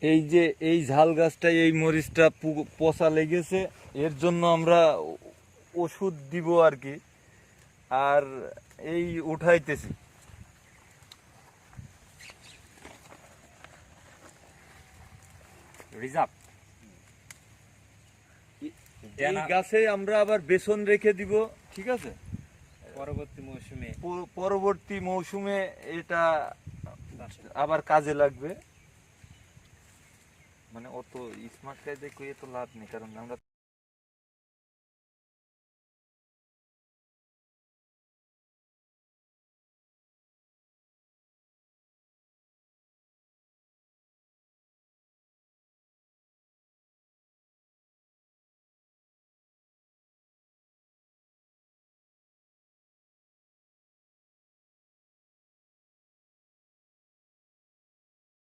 এই যে এই ঝাল গাছটায় এই মরিচটা পচা লেগেছে, এর জন্য আমরা ওষুধ দিব আর কি, আর এই উঠাইতেছি। রিজার্ভ এই গাছে আমরা আবার বেসন রেখে দিব, ঠিক আছে? পরবর্তী মৌসুমে এটা আবার কাজে লাগবে। মানে অত স্মার্ট কাজ দেখে তো লাভ নেই, কারণ আমরা